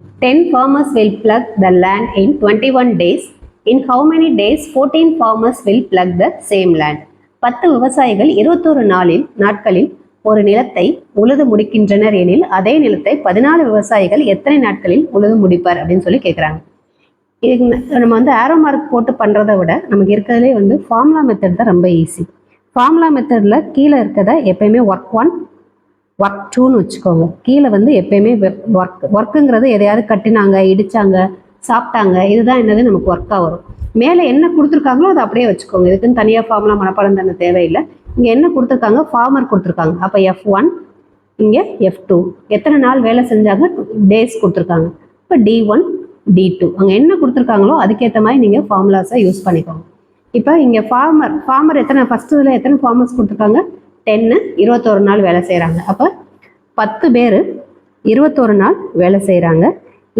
10 farmers will plug the land in 21 days. In how many days 14 farmers will plug the same land? 10 விவசாயிகள் 21 நாட்களில் ஒரு நிலத்தை உழுது முடிக்கின்றனர் எனில் அதே நிலத்தை 14 விவசாயிகள் எத்தனை நாட்களில் உழுது முடிப்பார் அப்படின்னு சொல்லி கேட்குறாங்க. நம்ம வந்து ஆரோ மார்க் போட்டு பண்ணுறதை விட நமக்கு இருக்கிறதுலே வந்து ஃபார்முலா மெத்தட் தான் ரொம்ப ஈஸி. ஃபார்முலா மெத்தடில் கீழே இருக்கிறத எப்பயுமே ஒர்க் 1 ஒர்க் 2ன்னு வச்சுக்கோங்க. கீழே வந்து எப்பயுமே ஒர்க்குங்கிறது எதையாவது கட்டினாங்க, இடிச்சாங்க, சாப்பிட்டாங்க, இதுதான் என்னது நமக்கு ஒர்க்காக வரும். மேலே என்ன கொடுத்துருக்காங்களோ அதை அப்படியே வச்சுக்கோங்க. இதுக்குன்னு தனியாக ஃபார்முலா மனப்பாடம் தானே தேவையில்லை. இங்கே என்ன கொடுத்துருக்காங்க, ஃபார்மர் கொடுத்துருக்காங்க. அப்போ F1, இங்கே F2 எத்தனை நாள் வேலை செஞ்சாங்க, டேஸ் கொடுத்துருக்காங்க. இப்போ D1 D2 அங்கே என்ன கொடுத்துருக்காங்களோ அதுக்கேற்ற மாதிரி நீங்கள் ஃபார்முலாஸை யூஸ் பண்ணிக்கோங்க. இப்போ இங்கே ஃபார்மர் எத்தனை ஃபர்ஸ்ட் இதில் எத்தனை ஃபார்மர்ஸ் கொடுத்துருக்காங்க, 10 21 நாள் வேலை செய்கிறாங்க. அப்போ 10 பேர் 21 நாள் வேலை செய்கிறாங்க.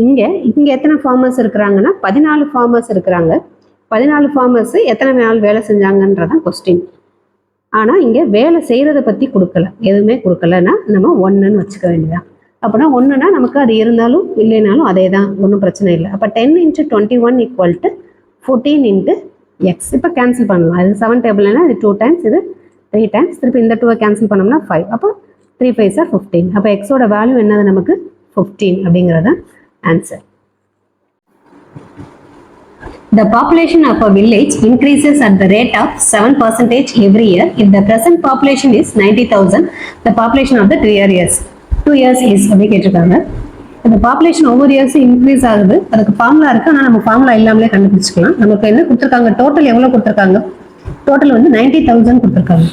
இங்கே எத்தனை ஃபார்மர்ஸ் இருக்கிறாங்கன்னா 14 ஃபார்மர்ஸ் இருக்கிறாங்க. 14 ஃபார்மர்ஸ் எத்தனை நாள் வேலை செஞ்சாங்கன்றதான் கொஸ்டின். ஆனால் இங்கே வேலை செய்கிறத பற்றி கொடுக்கல, எதுவுமே கொடுக்கலன்னா நம்ம 1ன்னு வச்சுக்க வேண்டியதான். அப்படின்னா 1ன்னா நமக்கு அது இருந்தாலும் இல்லைனாலும் அதே தான், ஒன்றும் பிரச்சனை இல்லை. அப்போ 10 × 21 = 14 × x. இப்போ கேன்சல் பண்ணலாம். இது 7 டேபிள்னா இது 2 டைம்ஸ், இது 3 டைம்ஸ். திருப்பி இந்த 2 கேன்சல் பண்ணோம்னா 5. அப்போ 3 5 are 15. அப்போ எக்ஸோட வேல்யூ என்னது நமக்கு 15 அப்படிங்கிறத answer. The population of a village increases at the rate of 7% every year. If the present population is 90,000, the population of the 2 years is அப்படி கேட்டிருக்காங்க. இந்த பாப்புலேஷன் ஒவ்வொரு இயர்ஸும் இன்க்ரீஸ் ஆகுது. அதுக்கு ஃபார்முலா இருக்குது, ஆனால் நம்ம ஃபார்முலா இல்லாமலே கண்டுபிடிச்சிக்கலாம். நமக்கு என்ன கொடுத்துருக்காங்க, டோட்டல் எவ்வளோ கொடுத்துருக்காங்க, டோட்டல் வந்து 90,000 கொடுத்துருக்காங்க.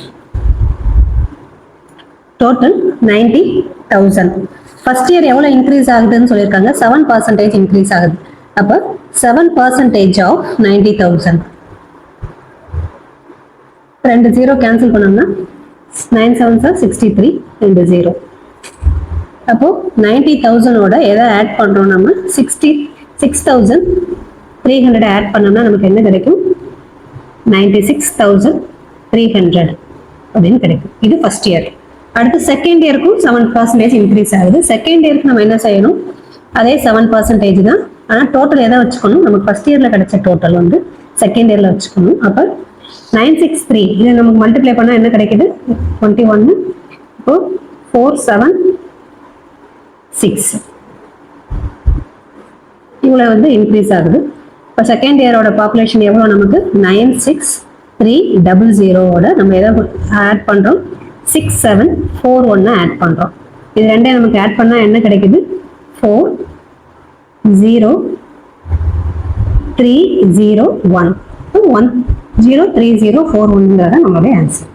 டோட்டல் 90,000. ஃபர்ஸ்ட் இயர் எவ்வளோ இன்க்ரீஸ் ஆகுதுன்னு சொல்லியிருக்காங்க, 7% இன்க்ரீஸ் ஆகுது. அப்போ 7% ஆஃப் 90,000. 2 0 கேன்சல் பண்ணோம்னா 9 7s are 63 2 0. அப்போ 90,000ஓட எதை ஆட் பண்ணுறோம், நம்ம 66,300 ஆட் பண்ணோம்னா நமக்கு என்ன கிடைக்கும், 96,300 அப்படின்னு கிடைக்கும். இது ஃபர்ஸ்ட் இயர். அடுத்து செகண்ட் இயருக்கும் 7% இன்க்ரீஸ் ஆகுது. செகண்ட் இயருக்கு நம்ம என்ன செய்யணும், அதே 7% தான். ஆனால் டோட்டல் எதை வச்சுக்கணும், நமக்கு ஃபர்ஸ்ட் இயரில் கிடைச்ச டோட்டல் வந்து செகண்ட் இயரில் வச்சுக்கணும். அப்போ 963 இதை நமக்கு மல்டிப்ளை பண்ணால் என்ன கிடைக்குது, 21. இப்போ 4 7 6 இவ்வளோ வந்து இன்க்ரீஸ் ஆகுது. இப்போ செகண்ட் இயரோட பாப்புலேஷன் எவ்வளோ நமக்கு 96300ஓட நம்ம எதை ஆட் பண்ணுறோம், 6741 ஆட் பண்ணுறோம். இது ரெண்டையும் நமக்கு ஆட் பண்ணால் என்ன கிடைக்குது, 40301. 103041 நம்மளுடைய ஆன்சர்.